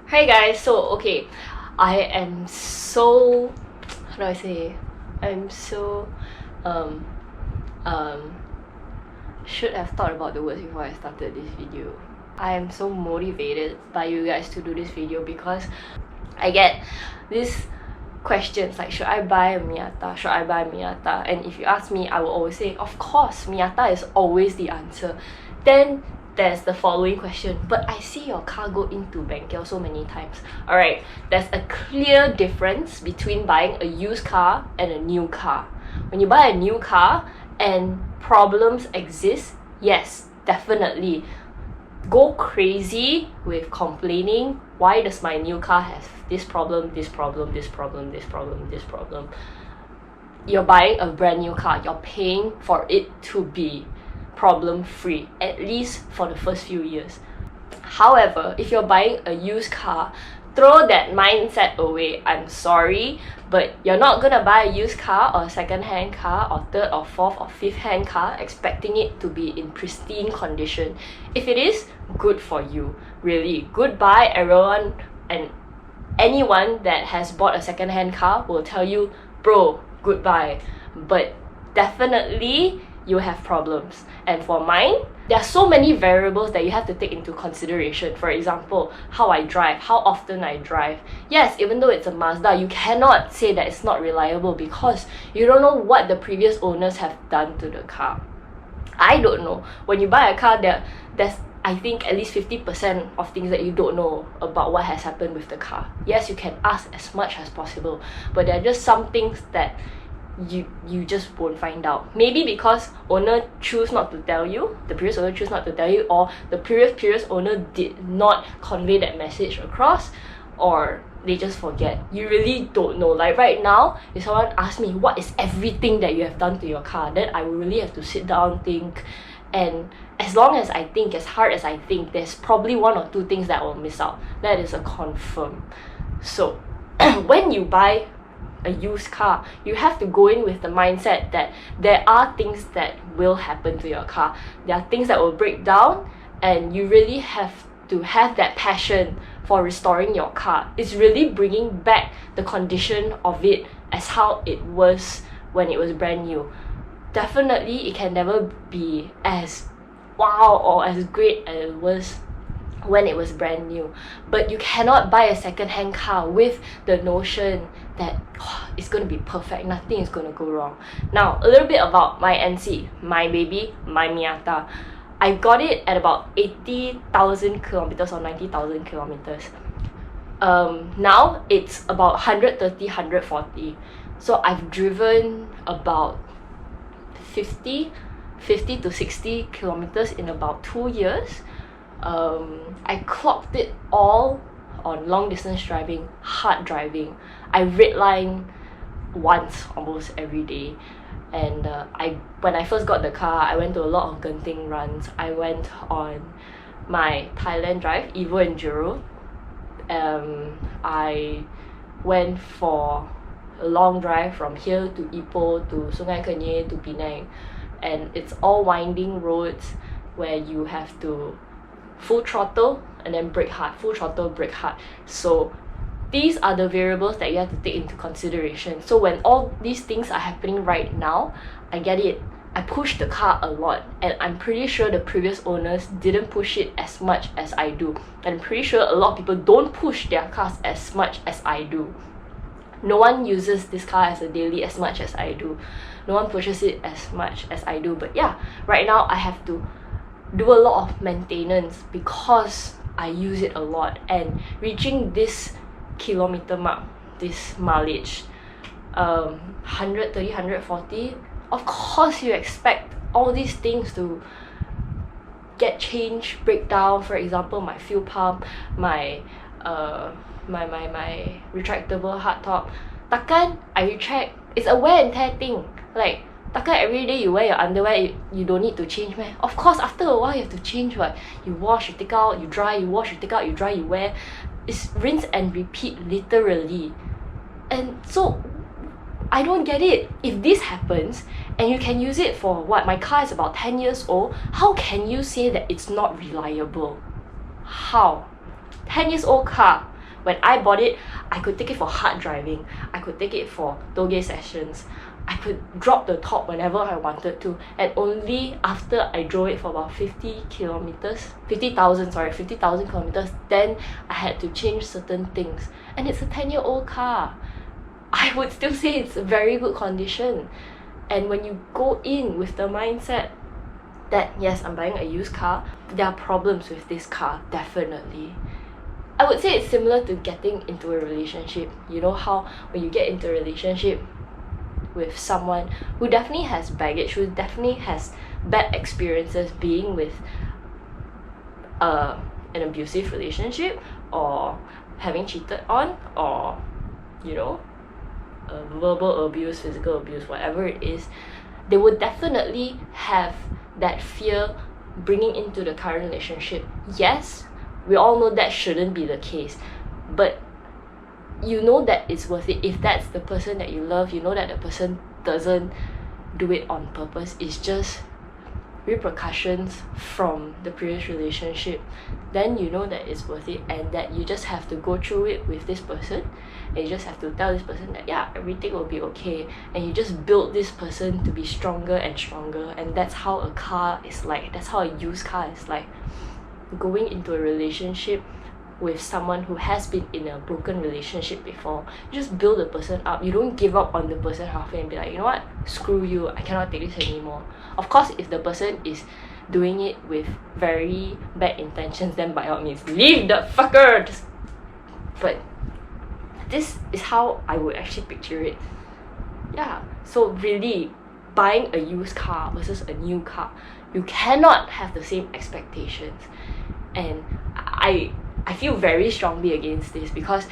Hey guys, so okay, I am so, how do I say, I'm so, um, um, should have thought about the words before I started this video. I am so motivated by you guys to do this video because I get these questions like, should I buy a Miata? Should I buy a Miata? And if you ask me, I will always say, of course, Miata is always the answer. Then there's the following question, but I see your car go into bengkel so many times. Alright, there's a clear difference between buying a used car and a new car. When you buy a new car and problems exist, yes, definitely. Go crazy with complaining, why does my new car have this problem, this problem, this problem, this problem, this problem. You're buying a brand new car, you're paying for it to be problem free, at least for the first few years. However, if you're buying a used car, throw that mindset away. I'm sorry, but you're not gonna buy a used car or a second-hand car or third or fourth or fifth-hand car expecting it to be in pristine condition. If it is, good for you. Really, goodbye everyone, and anyone that has bought a second-hand car will tell you, bro, goodbye. But definitely you have problems. And for mine, there are so many variables that you have to take into consideration. For example, how I drive, how often I drive. Yes, even though it's a Mazda, you cannot say that it's not reliable because you don't know what the previous owners have done to the car. I don't know. When you buy a car, there's I think at least 50% of things that you don't know about what has happened with the car. Yes, you can ask as much as possible, but there are just some things that you just won't find out. Maybe because owner choose not to tell you, the previous owner choose not to tell you, or the previous owner did not convey that message across, or they just forget. You really don't know. Like right now, if someone asks me what is everything that you have done to your car, then I will really have to sit down, think, and as long as I think, as hard as I think, there's probably one or two things that I will miss out. That is a confirm. So when you buy a used car, you have to go in with the mindset that there are things that will happen to your car. There are things that will break down, and you really have to have that passion for restoring your car. It's really bringing back the condition of it as how it was when it was brand new. Definitely it can never be as wow or as great as it was when it was brand new, but you cannot buy a second-hand car with the notion that it's going to be perfect, nothing is going to go wrong. Now, a little bit about my NC, my baby, my Miata. I got it at about 80,000 kilometers or 90,000 kilometers. Now it's about 130, 140. So I've driven about 50 to 60 kilometers in about 2 years. I clocked it all on long distance driving, hard driving. I redline once almost every day, and when I first got the car, I went to a lot of Genting runs. I went on my Thailand drive, Evo Enduro. I went for a long drive from here to Ipoh to Sungai Kenyir to Penang, and it's all winding roads where you have to full throttle and then brake hard, full throttle, brake hard. So these are the variables that you have to take into consideration. So when all these things are happening right now, I get it. I push the car a lot, and I'm pretty sure the previous owners didn't push it as much as I do. And I'm pretty sure a lot of people don't push their cars as much as I do. No one uses this car as a daily as much as I do. No one pushes it as much as I do. But yeah, right now I have to do a lot of maintenance because I use it a lot, and reaching this kilometer mark, this mileage, 130, 140, of course you expect all these things to get changed, break down. For example, my fuel pump, my retractable hardtop. Takkan I retract, it's a wear and tear thing. Like, takkan every day you wear your underwear, you don't need to change meh? Of course, after a while you have to change. What, you wash, you take out, you dry, you wash, you take out, you dry, you wear. It's rinse and repeat, literally. And so I don't get it. If this happens and you can use it for what, my car is about 10 years old, how can you say that it's not reliable? How? 10 years old car, When I bought it, I could take it for hard driving, I could take it for toge sessions, I could drop the top whenever I wanted to, and only after I drove it for about 50,000 kilometers, then I had to change certain things. And it's a 10-year-old car. I would still say it's a very good condition. And when you go in with the mindset that yes, I'm buying a used car, there are problems with this car, definitely. I would say it's similar to getting into a relationship. You know how when you get into a relationship with someone who definitely has baggage, who definitely has bad experiences being with an abusive relationship, or having cheated on, or you know, verbal abuse, physical abuse, whatever it is, they would definitely have that fear bringing into the current relationship. Yes, we all know that shouldn't be the case, but you know that it's worth it. If that's the person that you love, you know that the person doesn't do it on purpose, it's just repercussions from the previous relationship, then you know that it's worth it, and that you just have to go through it with this person, and you just have to tell this person that yeah, everything will be okay, and you just build this person to be stronger and stronger. And that's how a car is like, that's how a used car is like. Going into a relationship with someone who has been in a broken relationship before, you just build the person up. You don't give up on the person halfway and be like, you know what, screw you, I cannot take this anymore. Of course, if the person is doing it with very bad intentions, then by all means, leave the fucker! But this is how I would actually picture it. Yeah, so really, buying a used car versus a new car, you cannot have the same expectations. And I feel very strongly against this, because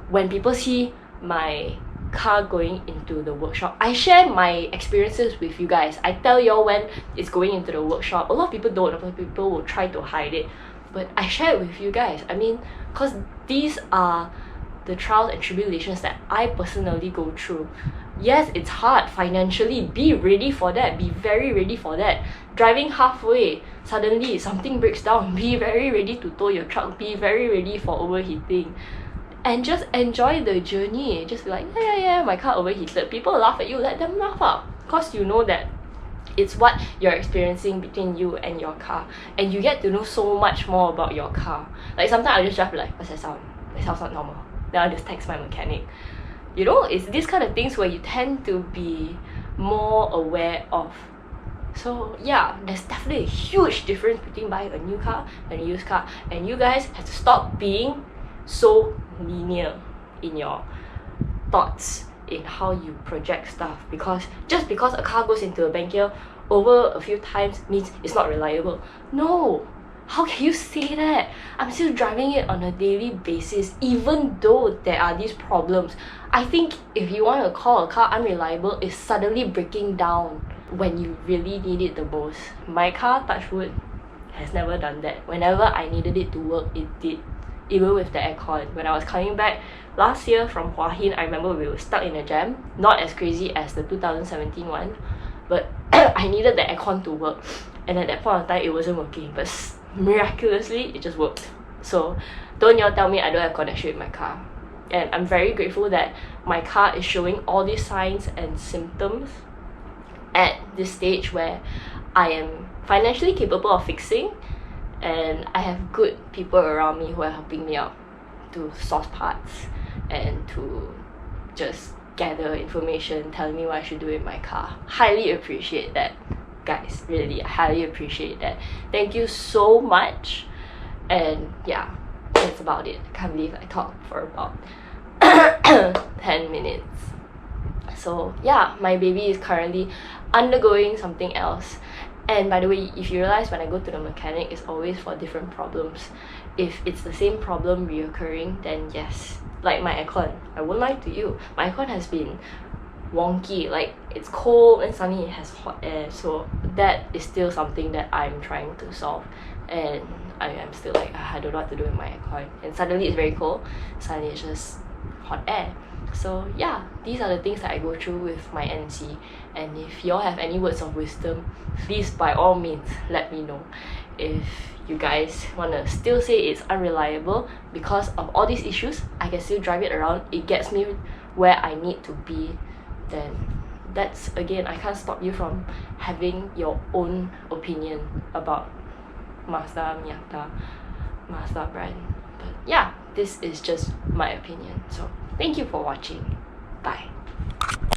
when people see my car going into the workshop, I share my experiences with you guys. I tell y'all when it's going into the workshop. A lot of people don't, a lot of people will try to hide it, but I share it with you guys. I mean, because these are the trials and tribulations that I personally go through. Yes, it's hard financially, be ready for that, be very ready for that. Driving halfway, suddenly something breaks down, be very ready to tow your truck, be very ready for overheating. And just enjoy the journey. Just be like, yeah, my car overheated. People laugh at you, let them laugh out. Because you know that it's what you're experiencing between you and your car. And you get to know so much more about your car. Like sometimes I'll just drive like, what's that sound? That sounds not normal. Then I'll just text my mechanic. You know, it's these kind of things where you tend to be more aware of. So yeah, there's definitely a huge difference between buying a new car and a used car. And you guys have to stop being so linear in your thoughts, in how you project stuff. Because just because a car goes into a bank over a few times means it's not reliable. No! How can you say that? I'm still driving it on a daily basis, even though there are these problems. I think if you want to call a car unreliable, it's suddenly breaking down when you really need it the most. My car, touch wood, has never done that. Whenever I needed it to work, it did. Even with the aircon. When I was coming back last year from Hua Hin, I remember we were stuck in a jam. Not as crazy as the 2017 one, but I needed the aircon to work. And at that point of time, it wasn't working. But miraculously, it just worked. So don't y'all tell me I don't have connection with my car. And I'm very grateful that my car is showing all these signs and symptoms at this stage where I am financially capable of fixing, and I have good people around me who are helping me out to source parts and to just gather information, telling me what I should do with my car. Highly appreciate that, guys. Really, I highly appreciate that. Thank you so much. And yeah, that's about it. I can't believe I talked for about 10 minutes. So yeah, my baby is currently undergoing something else. And by the way, if you realize when I go to the mechanic, it's always for different problems. If it's the same problem reoccurring, then yes. Like my aircon, I won't lie to you, my aircon has been wonky. Like it's cold and suddenly it has hot air. So that is still something that I'm trying to solve. And I am still like, I don't know what to do with my aircon. And suddenly it's very cold, suddenly it's just hot air. So yeah, these are the things that I go through with my NC. And if y'all have any words of wisdom, please by all means let me know. if you guys wanna still say it's unreliable because of all these issues, I can still drive it around, it gets me where I need to be, then that's, again, I can't stop you from having your own opinion about Mazda brand. But yeah, this is just my opinion. So thank you for watching. Bye.